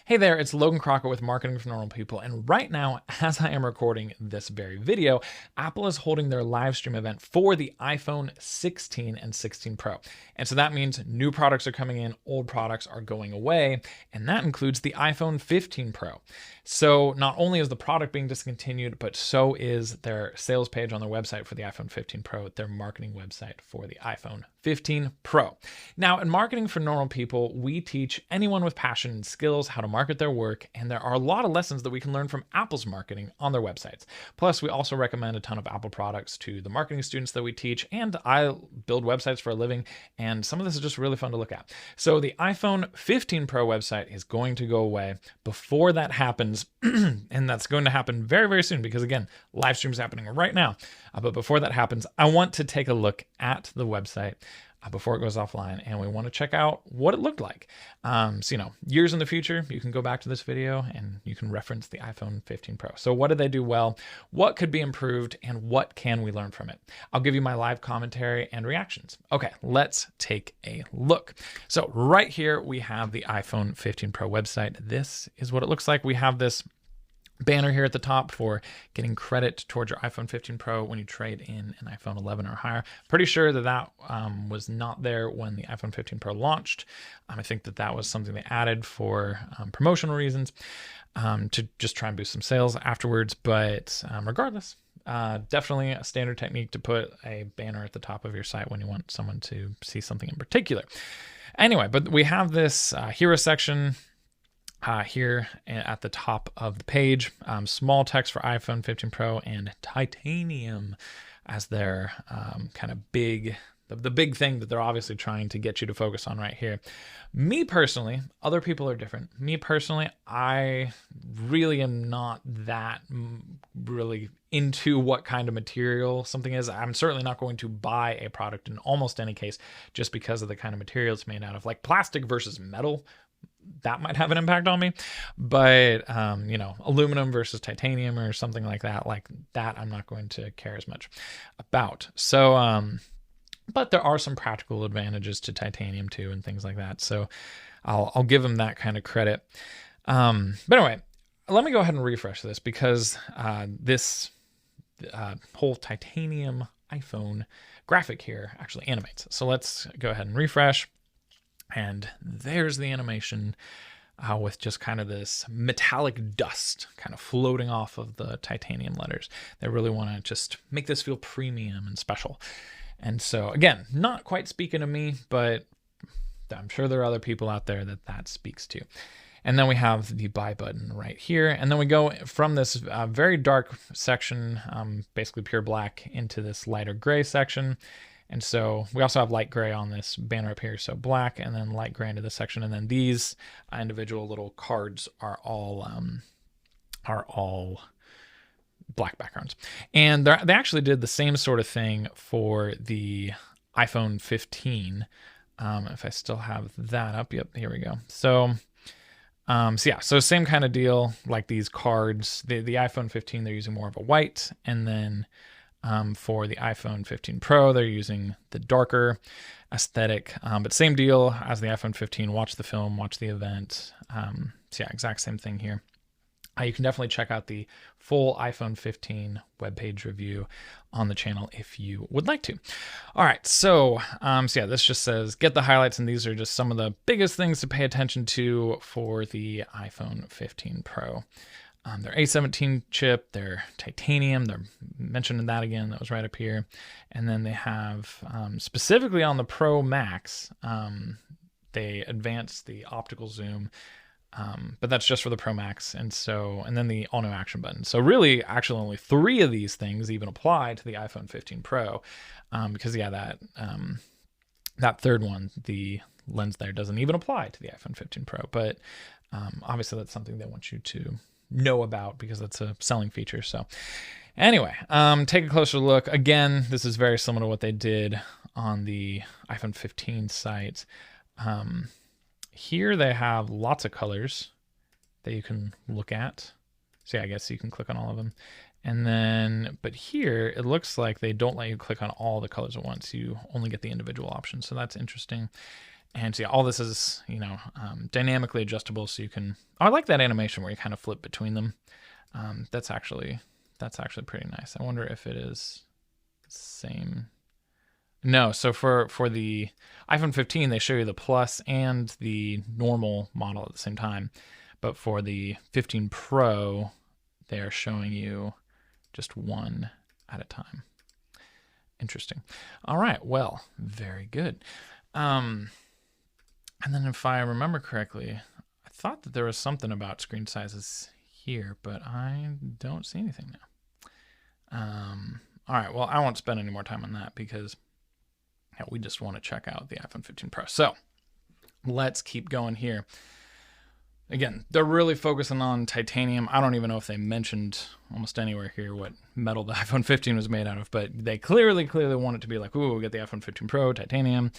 Hey there, it's Logan Crocker with Marketing for Normal People, and right now, as I am recording this very video, Apple is holding their live stream event for the iPhone 16 and 16 Pro. And so that means new products are coming in, old products are going away, and that includes the iPhone 15 Pro. So not only is the product being discontinued, but so is their sales page on their website for the iPhone 15 Pro, their marketing website for the iPhone 15 Pro. Now, in Marketing for Normal People, we teach anyone with passion and skills how to market their work, and there are a lot of lessons that we can learn from Apple's marketing on their websites. Plus, we also recommend a ton of Apple products to the marketing students that we teach, and I build websites for a living, and some of this is just really fun to look at. So the iPhone 15 Pro website is going to go away. Before that happens, and that's going to happen very, very soon, because again, live stream is happening right now. But before that happens, I want to take a look at the website before it goes offline, and we want to check out what it looked like. So, years in the future, you can go back to this video and you can reference the iPhone 15 Pro. So what did they do well? What could be improved? And what can we learn from it? I'll give you my live commentary and reactions. Okay, let's take a look. So right here, we have the iPhone 15 Pro website. This is what it looks like. We have this banner here at the top for getting credit towards your iPhone 15 Pro when you trade in an iPhone 11 or higher. Pretty sure that was not there when the iPhone 15 Pro launched. I think that was something they added for promotional reasons to just try and boost some sales afterwards. But regardless, definitely a standard technique to put a banner at the top of your site when you want someone to see something in particular. Anyway, but we have this hero section here at the top of the page, small text for iPhone 15 Pro and titanium as their kind of big, the big thing that they're obviously trying to get you to focus on right here. Me personally, other people are different. Me personally, I really am not that really into what kind of material something is. I'm certainly not going to buy a product in almost any case just because of the kind of material it's made out of, like plastic versus metal. That might have an impact on me, but aluminum versus titanium or something like that I'm not going to care as much about. So but there are some practical advantages to titanium too and things like that, so I'll give them that kind of credit. But anyway, let me go ahead and refresh this, because this whole titanium iPhone graphic here actually animates. So let's go ahead and refresh. And there's the animation with just kind of this metallic dust kind of floating off of the titanium letters. They really want to just make this feel premium and special. And so, again, not quite speaking to me, but I'm sure there are other people out there that speaks to. And then we have the buy button right here. And then we go from this very dark section, basically pure black, into this lighter gray section. And so we also have light gray on this banner up here. So black and then light gray into this section. And then these individual little cards are all black backgrounds. And they actually did the same sort of thing for the iPhone 15. If I still have that up. Yep, here we go. So same kind of deal, like these cards. The iPhone 15, they're using more of a white. And then for the iPhone 15 Pro, they're using the darker aesthetic, but same deal as the iPhone 15. Watch the film, watch the event. Exact same thing here. You can definitely check out the full iPhone 15 webpage review on the channel if you would like to. All right, so this just says get the highlights, and these are just some of the biggest things to pay attention to for the iPhone 15 Pro. Their A17 chip, their titanium, they're mentioning that again, that was right up here. And then they have, specifically on the Pro Max, they advanced the optical zoom, but that's just for the Pro Max. And then the all new action button. So really, actually only 3 of these things even apply to the iPhone 15 Pro, because that third one, the lens there, doesn't even apply to the iPhone 15 Pro. But obviously that's something they want you to know about because that's a selling feature. So anyway, take a closer look. Again, this is very similar to what they did on the iPhone 15 site. Here they have lots of colors that you can look at. So I guess you can click on all of them. And then, but here it looks like they don't let you click on all the colors at once. You only get the individual options. So that's interesting. And so yeah, all this is, dynamically adjustable. So you can, I like that animation where you kind of flip between them. That's actually pretty nice. I wonder if it is the same. No, so for the iPhone 15, they show you the Plus and the normal model at the same time. But for the 15 Pro, they are showing you just one at a time. Interesting. All right, well, very good. And then if I remember correctly, I thought that there was something about screen sizes here, but I don't see anything now. All right, well, I won't spend any more time on that because we just want to check out the iPhone 15 Pro. So let's keep going here. Again, they're really focusing on titanium. I don't even know if they mentioned almost anywhere here what metal the iPhone 15 was made out of, but they clearly want it to be like, ooh, we get the iPhone 15 Pro, titanium.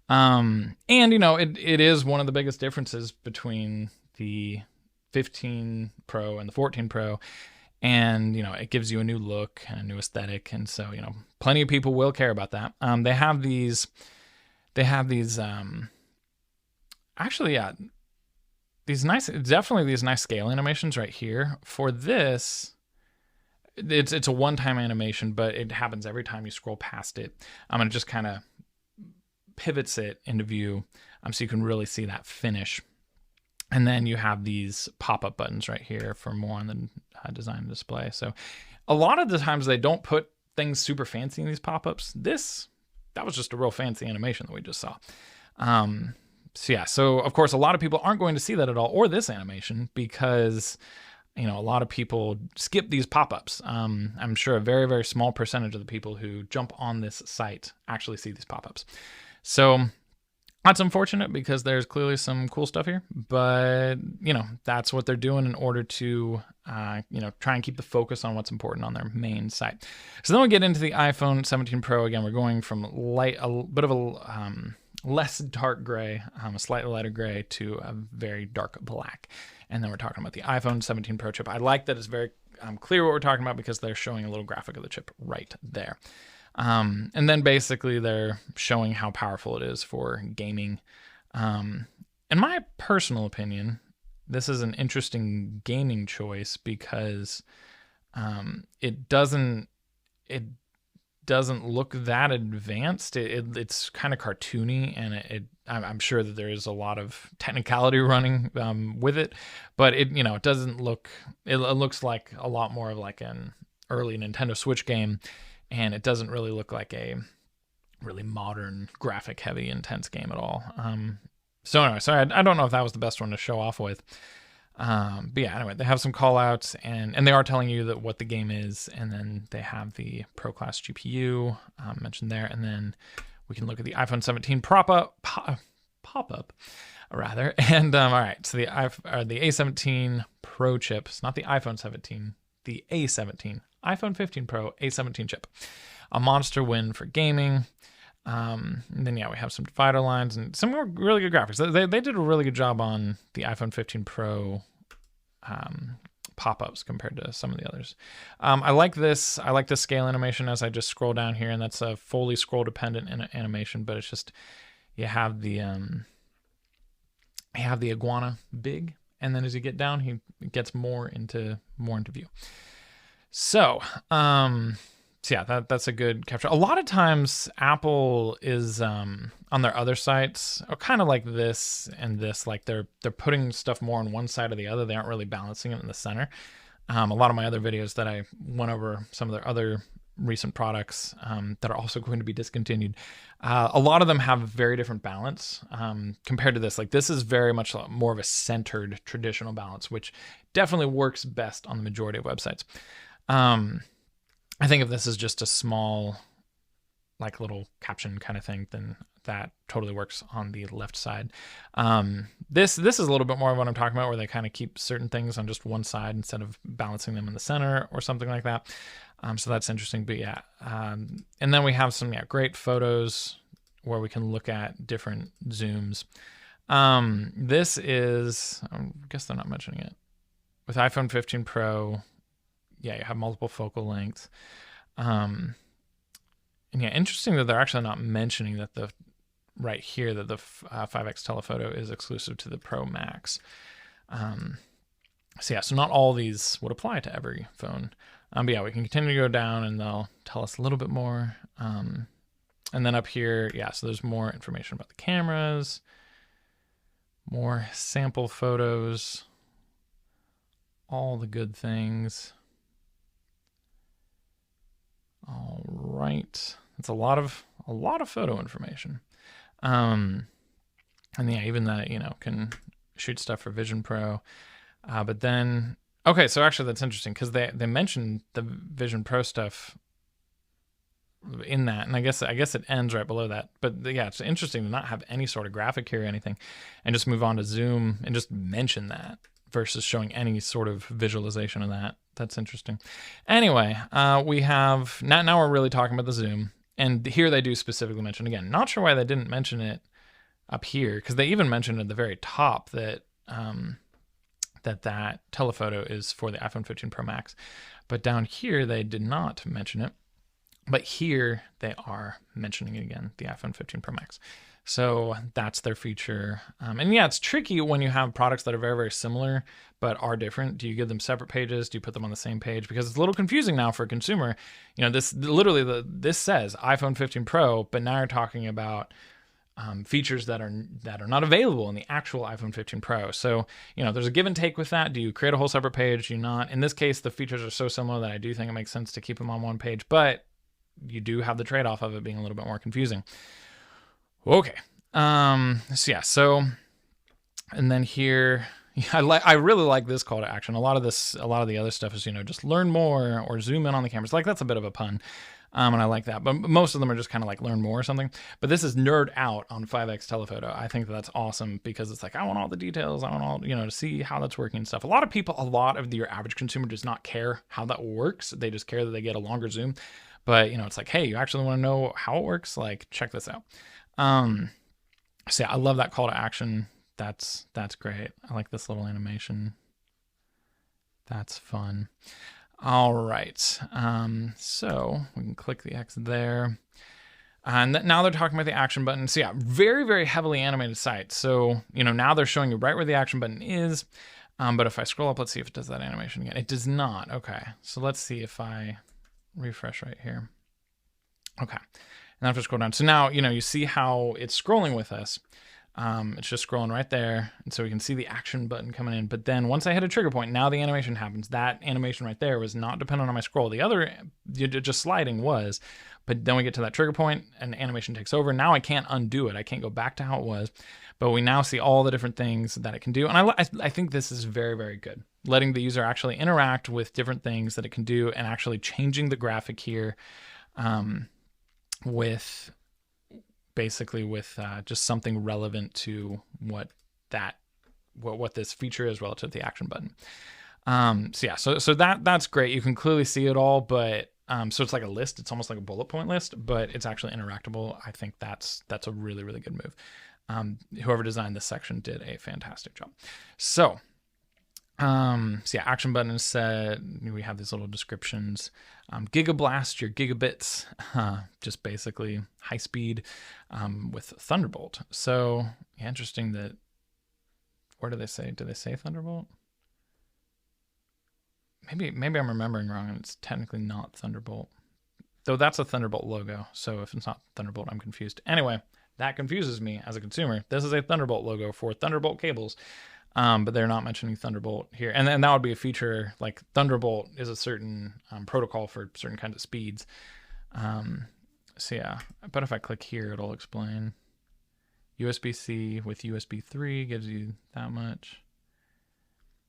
And, it is one of the biggest differences between the 15 Pro and the 14 Pro. And, it gives you a new look and a new aesthetic. And so, plenty of people will care about that. They have these, actually, yeah, definitely these nice scale animations right here. For this, it's a one-time animation, but it happens every time you scroll past it. And it just kind of pivots it into view, so you can really see that finish. And then you have these pop-up buttons right here for more on the design and display. So a lot of the times they don't put things super fancy in these pop-ups. That was just a real fancy animation that we just saw. So of course, a lot of people aren't going to see that at all, or this animation, because a lot of people skip these pop-ups. I'm sure a very, very small percentage of the people who jump on this site actually see these pop-ups. So that's unfortunate because there's clearly some cool stuff here, but that's what they're doing in order to try and keep the focus on what's important on their main site. So then we get into the iPhone 17 Pro. Again, we're going from a bit of a less dark gray, a slightly lighter gray, to a very dark black. And then we're talking about the iPhone 17 Pro chip. I like that it's very clear what we're talking about because they're showing a little graphic of the chip right there. And then basically they're showing how powerful it is for gaming. In my personal opinion, this is an interesting gaming choice because it doesn't look that advanced. It's kind of cartoony, and I'm sure that there is a lot of technicality running with it, but it doesn't look. It looks like a lot more of like an early Nintendo Switch game. And it doesn't really look like a really modern, graphic-heavy, intense game at all. So anyway, sorry, I don't know if that was the best one to show off with. But yeah, anyway, they have some call-outs, and they are telling you that what the game is, and then they have the Pro Class GPU mentioned there, and then we can look at the iPhone 17 pop-up, rather. And all right, so the A17 Pro chip, it's not the iPhone 17, the A17. iPhone 15 Pro A17 chip. A monster win for gaming. And then, we have some divider lines and some more really good graphics. They did a really good job on the iPhone 15 Pro pop-ups compared to some of the others. I like this. I like the scale animation as I just scroll down here, and that's a fully scroll-dependent animation, but it's just you have the iguana big, and then as you get down, he gets more into view. So, that's a good capture. A lot of times Apple is on their other sites, or kind of like this and this, like they're putting stuff more on one side or the other. They aren't really balancing it in the center. A lot of my other videos that I went over some of their other recent products that are also going to be discontinued. A lot of them have very different balance compared to this. Like this is very much more of a centered traditional balance, which definitely works best on the majority of websites. I think if this is just a small, like little caption kind of thing, then that totally works on the left side. This is a little bit more of what I'm talking about, where they kind of keep certain things on just one side instead of balancing them in the center or something like that. So that's interesting, but yeah. And then we have some great photos where we can look at different zooms. This is, I guess they're not mentioning it. With iPhone 15 Pro, you have multiple focal lengths. And interesting that they're actually not mentioning that the right here that the 5x telephoto is exclusive to the Pro Max. So yeah, so not all these would apply to every phone. But yeah, we can continue to go down and they'll tell us a little bit more. And then up here, yeah, so there's more information about the cameras, more sample photos, all the good things. All right, that's a lot of photo information. And yeah, even that, can shoot stuff for Vision Pro. But then, okay, so actually that's interesting because they mentioned the Vision Pro stuff in that, and I guess it ends right below that. But yeah, it's interesting to not have any sort of graphic here or anything, and just move on to zoom and just mention that versus showing any sort of visualization of that. That's interesting. Anyway, we have now we're really talking about the zoom, and here they do specifically mention again. Not sure why they didn't mention it up here because they even mentioned at the very top that that telephoto is for the iPhone 15 Pro Max, but down here they did not mention it. But here they are mentioning it again, the iPhone 15 Pro Max. So that's their feature. And yeah, it's tricky when you have products that are very, very similar but are different. Do you give them separate pages? Do you put them on the same page? Because it's a little confusing now for a consumer. This literally this says iPhone 15 Pro, but now you're talking about features that are not available in the actual iPhone 15 Pro. So, there's a give and take with that. Do you create a whole separate page? Do you not? In this case, the features are so similar that I do think it makes sense to keep them on one page, but you do have the trade-off of it being a little bit more confusing. Okay. So and then here, I really like this call to action. A lot of the other stuff is, just learn more or zoom in on the cameras. Like that's a bit of a pun. And I like that, but most of them are just kind of like learn more or something. But this is nerd out on 5x telephoto. I think that's awesome because it's like, I want all the details. I want all, to see how that's working and stuff. A lot of your average consumer does not care how that works. They just care that they get a longer zoom. But, it's like, hey, you actually want to know how it works? Like, check this out. So yeah, I love that call to action. That's great. I like this little animation. That's fun. All right. So we can click the X there. And now they're talking about the action button. So yeah, very, very heavily animated site. So, now they're showing you right where the action button is. But if I scroll up, let's see if it does that animation again. It does not. Okay. So let's see if I refresh right here. Okay. And I'll just scroll down. So now, you see how it's scrolling with us. It's just scrolling right there. And so we can see the action button coming in. But then once I hit a trigger point, now the animation happens. That animation right there was not dependent on my scroll. The other, just sliding was. But then we get to that trigger point and the animation takes over. Now I can't undo it. I can't go back to how it was. But we now see all the different things that it can do. And I think this is very, very good. Letting the user actually interact with different things that it can do and actually changing the graphic here with just something relevant to what this feature is relative to the action button. So that's great. You can clearly see it all, but so it's like a list. It's almost like a bullet point list, but it's actually interactable. I think that's a really, really good move. Whoever designed this section did a fantastic job. So yeah, action button is set. We have these little descriptions. Gigablast, your gigabits, just basically high speed with Thunderbolt. So yeah, interesting that, where do they say? Do they say Thunderbolt? Maybe I'm remembering wrong and it's technically not Thunderbolt. Though that's a Thunderbolt logo. So if it's not Thunderbolt, I'm confused. Anyway, that confuses me as a consumer. This is a Thunderbolt logo for Thunderbolt cables. But they're not mentioning Thunderbolt here. And then that would be a feature, like Thunderbolt is a certain protocol for certain kinds of speeds. So yeah, but if I click here, it'll explain. USB-C with USB 3 gives you that much.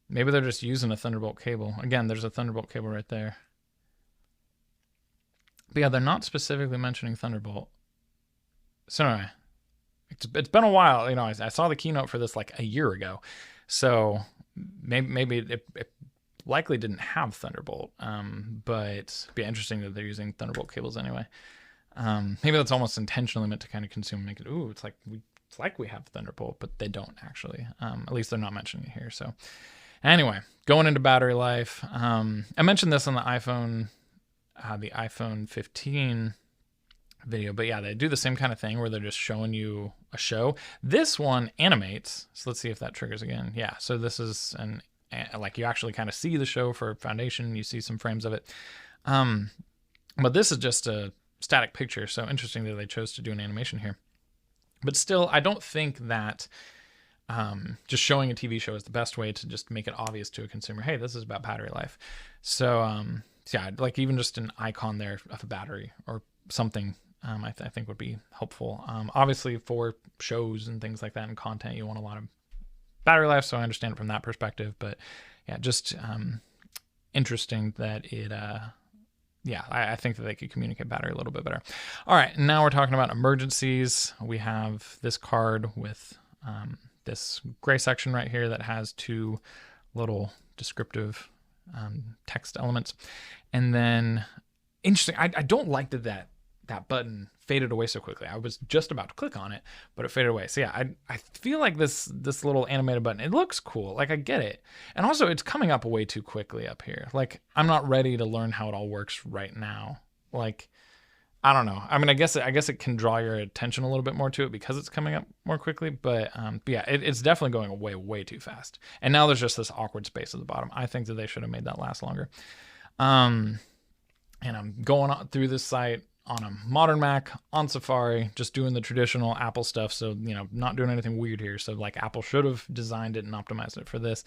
Maybe they're just using a Thunderbolt cable. Again, there's a Thunderbolt cable right there. But yeah, they're not specifically mentioning Thunderbolt. So anyway, it's been a while. I saw the keynote for this like a year ago. So maybe it likely didn't have Thunderbolt, but it'd be interesting that they're using Thunderbolt cables anyway. Maybe that's almost intentionally meant to kind of consume, make it, ooh, it's like we have Thunderbolt, but they don't actually. At least they're not mentioning it here. So anyway, going into battery life, I mentioned this on the iPhone 15. video. But yeah, they do the same kind of thing where they're just showing you a show. This one animates. So let's see if that triggers again. Yeah, so this is like you actually kind of see the show for Foundation. You see some frames of it. But this is just a static picture. So interesting that they chose to do an animation here. But still, I don't think that just showing a TV show is the best way to just make it obvious to a consumer, hey, this is about battery life. So yeah, like even just an icon there of a battery or something, I think would be helpful. Obviously for shows and things like that and content, you want a lot of battery life. So I understand it from that perspective, but yeah, just interesting that it, yeah, I think that they could communicate battery a little bit better. All right, now we're talking about emergencies. We have this card with this gray section right here that has two little descriptive text elements. And then, interesting, I don't like that button faded away so quickly. I was just about to click on it, but it faded away. So yeah, I feel like this little animated button, it looks cool. Like I get it. And also it's coming up way too quickly up here. Like I'm not ready to learn how it all works right now. Like, I don't know. I mean, I guess it can draw your attention a little bit more to it because it's coming up more quickly, but yeah, it's definitely going way too fast. And now there's just this awkward space at the bottom. I think that they should have made that last longer. And I'm going on through this site on a modern Mac on Safari, just doing the traditional Apple stuff. So, you know, not doing anything weird here. So like Apple should have designed it and optimized it for this.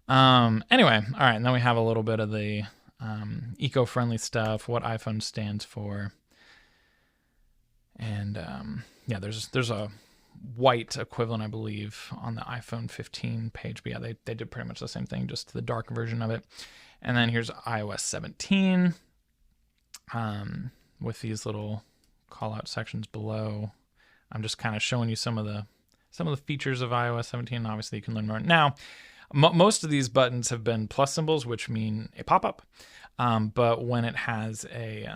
Anyway, all right. And then we have a little bit of the eco-friendly stuff, what iPhone stands for. And yeah, there's a white equivalent, I believe, on the iPhone 15 page. But yeah, they did pretty much the same thing, just the dark version of it. And then here's iOS 17 with these little call out sections below. I'm just kind of showing you some of the features of iOS 17. Obviously, you can learn more. Now, most of these buttons have been plus symbols, which mean a pop-up. But when it has a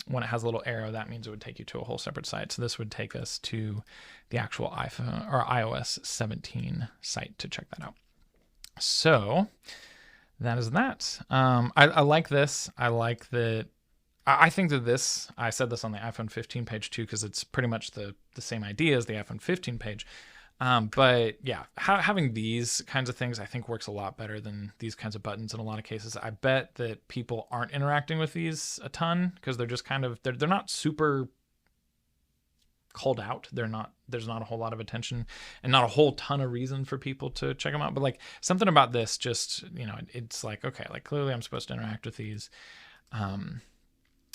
little arrow, that means it would take you to a whole separate site. So this would take us to the actual iPhone or iOS 17 site to check that out. So that is that. I like this. I like that. I think that this, I said this on the iPhone 15 page too, because it's pretty much the same idea as the iPhone 15 page. But yeah, having these kinds of things, I think works a lot better than these kinds of buttons in a lot of cases. I bet that people aren't interacting with these a ton because they're just kind of, they're not super called out. There's not a whole lot of attention and not a whole ton of reason for people to check them out. But like something about this, just, you know, it's like, okay, like clearly I'm supposed to interact with these.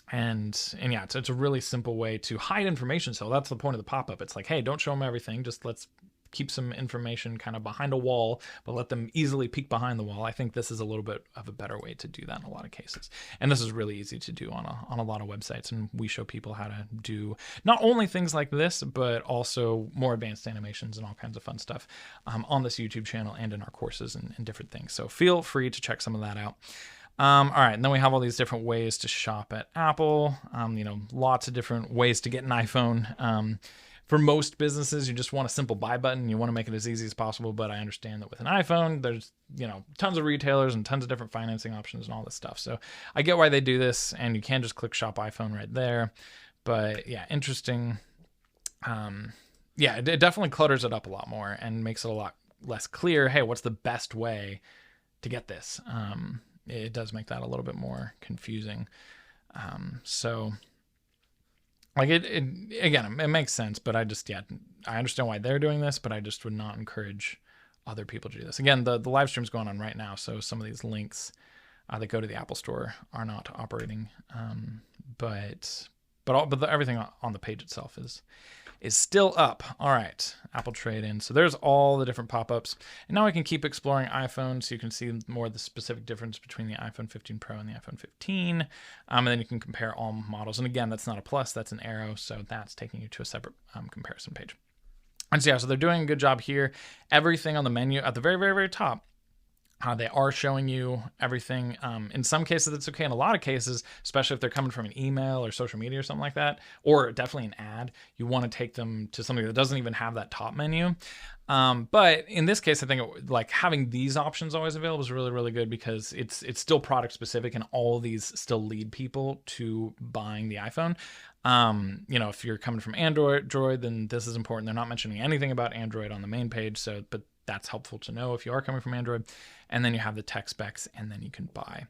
And yeah, it's a really simple way to hide information. So that's the point of the pop-up. It's like, hey, don't show them everything. Just let's keep some information kind of behind a wall, but let them easily peek behind the wall. I think this is a little bit of a better way to do that in a lot of cases. And this is really easy to do on a lot of websites. And we show people how to do not only things like this, but also more advanced animations and all kinds of fun stuff on this YouTube channel and in our courses and different things. So feel free to check some of that out. All right, and then we have all these different ways to shop at Apple. You know, lots of different ways to get an iPhone. For most businesses, you just want a simple buy button. You want to make it as easy as possible, but I understand that with an iPhone, there's, you know, tons of retailers and tons of different financing options and all this stuff. So I get why they do this, and you can just click Shop iPhone right there. But yeah, interesting. Yeah, it definitely clutters it up a lot more and makes it a lot less clear. Hey, what's the best way to get this? It does make that a little bit more confusing. So like again, it makes sense, but I understand why they're doing this, but I just would not encourage other people to do this. Again, the live stream's going on right now. So some of these links that go to the Apple store are not operating. But everything on the page itself is still up. All right, Apple trade-in. So there's all the different pop-ups. And now I can keep exploring iPhone so you can see more of the specific difference between the iPhone 15 Pro and the iPhone 15. And then you can compare all models. And again, that's not a plus, that's an arrow. So that's taking you to a separate comparison page. And so yeah, so they're doing a good job here. Everything on the menu at the very, very, very top They are showing you everything. In some cases, it's okay. In a lot of cases, especially if they're coming from an email or social media or something like that, or definitely an ad, you want to take them to something that doesn't even have that top menu. But in this case, I think like having these options always available is really, really good, because it's still product specific, and all these still lead people to buying the iPhone. If you're coming from Android, then this is important. They're not mentioning anything about Android on the main page, but that's helpful to know if you are coming from Android. And then you have the tech specs, and then you can buy.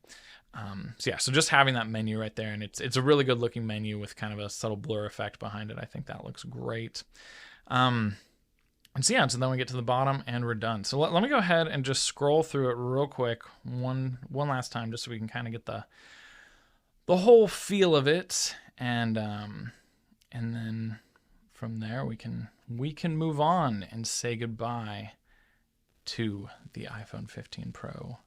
So just having that menu right there, and it's a really good looking menu with kind of a subtle blur effect behind it. I think that looks great. So then we get to the bottom and we're done. So let me go ahead and just scroll through it real quick one last time, just so we can kind of get the whole feel of it. And then from there we can move on and say goodbye to the iPhone 15 Pro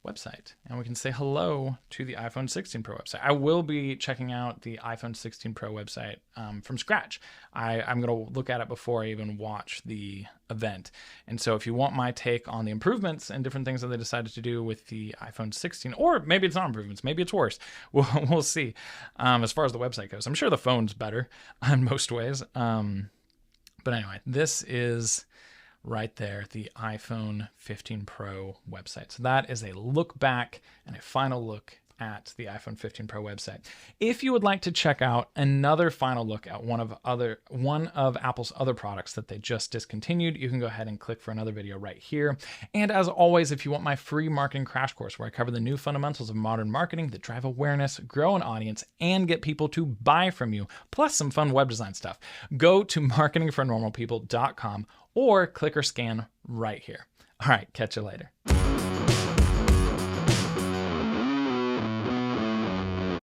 website, and we can say hello to the iPhone 16 Pro website. I will be checking out the iPhone 16 Pro website from scratch. I'm going to look at it before I even watch the event. And so if you want my take on the improvements and different things that they decided to do with the iPhone 16, or maybe it's not improvements, maybe it's worse, we'll see. As far as the website goes, I'm sure the phone's better in most ways. But anyway, this is right there, the iPhone 15 Pro website. So that is a look back and a final look at the iPhone 15 Pro website. If you would like to check out another final look at one of Apple's other products that they just discontinued, you can go ahead and click for another video right here. And as always, if you want my free marketing crash course where I cover the new fundamentals of modern marketing that drive awareness, grow an audience, and get people to buy from you, plus some fun web design stuff, go to marketingfornormalpeople.com or click or scan right here. All right, catch you later.